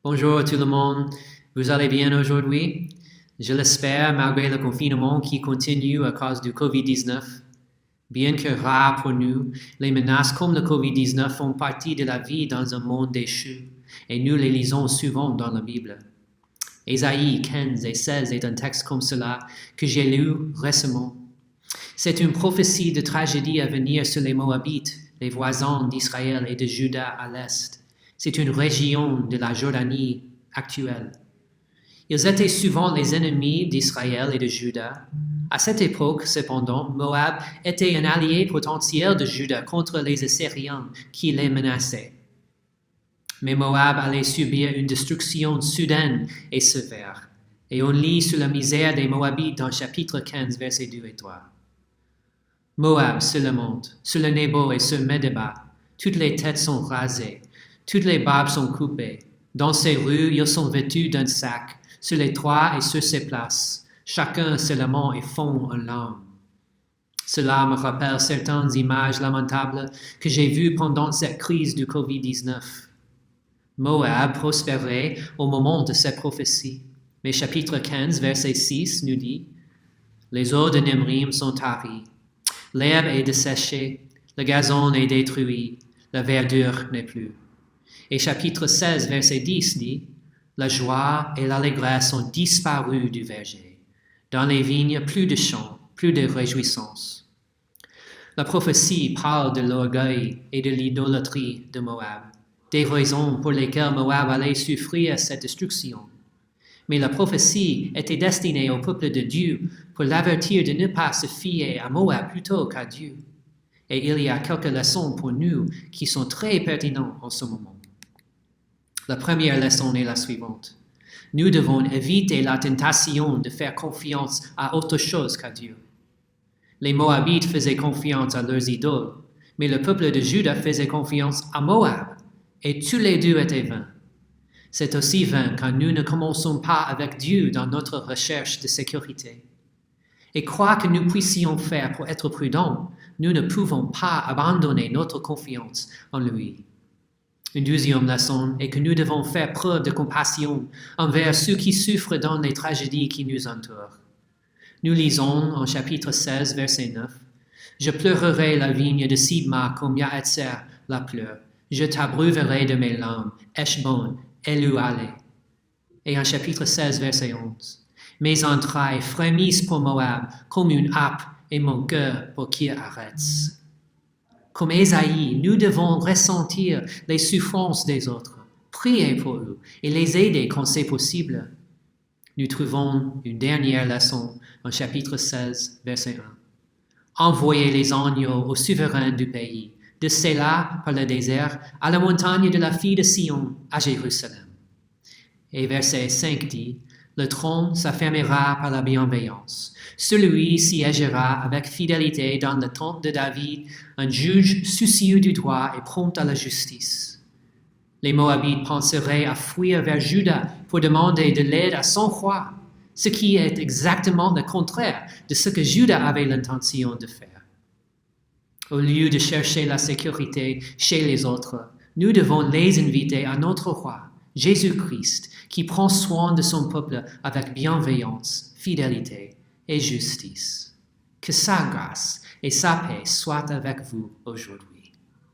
Bonjour tout le monde, vous allez bien aujourd'hui? Je l'espère malgré le confinement qui continue à cause du COVID-19. Bien que rares pour nous, les menaces comme le COVID-19 font partie de la vie dans un monde déchu et nous les lisons souvent dans la Bible. Ésaïe 15 et 16 est un texte comme cela que j'ai lu récemment. C'est une prophétie de tragédie à venir sur les Moabites, les voisins d'Israël et de Juda à l'est. C'est une région de la Jordanie actuelle. Ils étaient souvent les ennemis d'Israël et de Juda. À cette époque, cependant, Moab était un allié potentiel de Juda contre les Assyriens qui les menaçaient. Mais Moab allait subir une destruction soudaine et sévère. Et on lit sur la misère des Moabites dans chapitre 15, versets 2 et 3. Moab se lamente, sur le Nebo et sur Medeba, toutes les têtes sont rasées. Toutes les barbes sont coupées. Dans ces rues, ils sont vêtus d'un sac, sur les toits et sur ses places. Chacun se lamente et fond en larmes. Cela me rappelle certaines images lamentables que j'ai vues pendant cette crise du COVID-19. Moab prospérait au moment de cette prophétie. Mais chapitre 15, verset 6 nous dit « Les eaux de Nemrim sont taries, l'herbe est desséchée, le gazon est détruit, la verdure n'est plus. » Et chapitre 16, verset 10 dit « La joie et l'allégresse sont disparues du verger. Dans les vignes, plus de chants, plus de réjouissance. » La prophétie parle de l'orgueil et de l'idolâtrie de Moab, des raisons pour lesquelles Moab allait souffrir cette destruction. Mais la prophétie était destinée au peuple de Dieu pour l'avertir de ne pas se fier à Moab plutôt qu'à Dieu. Et il y a quelques leçons pour nous qui sont très pertinentes en ce moment. La première leçon est la suivante. Nous devons éviter la tentation de faire confiance à autre chose qu'à Dieu. Les Moabites faisaient confiance à leurs idoles, mais le peuple de Juda faisait confiance à Moab, et tous les deux étaient vains. C'est aussi vain quand nous ne commençons pas avec Dieu dans notre recherche de sécurité. Et quoi que nous puissions faire pour être prudents, nous ne pouvons pas abandonner notre confiance en lui. Une deuxième leçon est que nous devons faire preuve de compassion envers ceux qui souffrent dans les tragédies qui nous entourent. Nous lisons en chapitre 16, verset 9, « Je pleurerai la vigne de Sibma comme Yaetzer la pleure. Je t'abreuverai de mes larmes, Eshbon, Eluale. » Et en chapitre 16, verset 11, « Mes entrailles frémissent pour Moab comme une harpe et mon cœur pour Kir-Aretz. » Comme Ésaïe, nous devons ressentir les souffrances des autres, prier pour eux et les aider quand c'est possible. Nous trouvons une dernière leçon en chapitre 16, verset 1. Envoyez les agneaux aux souverains du pays, de Séla par le désert à la montagne de la fille de Sion, à Jérusalem. Et verset 5 dit, le trône s'affermira par la bienveillance. Celui siégera avec fidélité dans la tente de David, un juge soucieux du droit et prompt à la justice. Les Moabites penseraient à fuir vers Juda pour demander de l'aide à son roi, ce qui est exactement le contraire de ce que Juda avait l'intention de faire. Au lieu de chercher la sécurité chez les autres, nous devons les inviter à notre roi, Jésus-Christ, qui prend soin de son peuple avec bienveillance, fidélité et justice. Que sa grâce et sa paix soient avec vous aujourd'hui.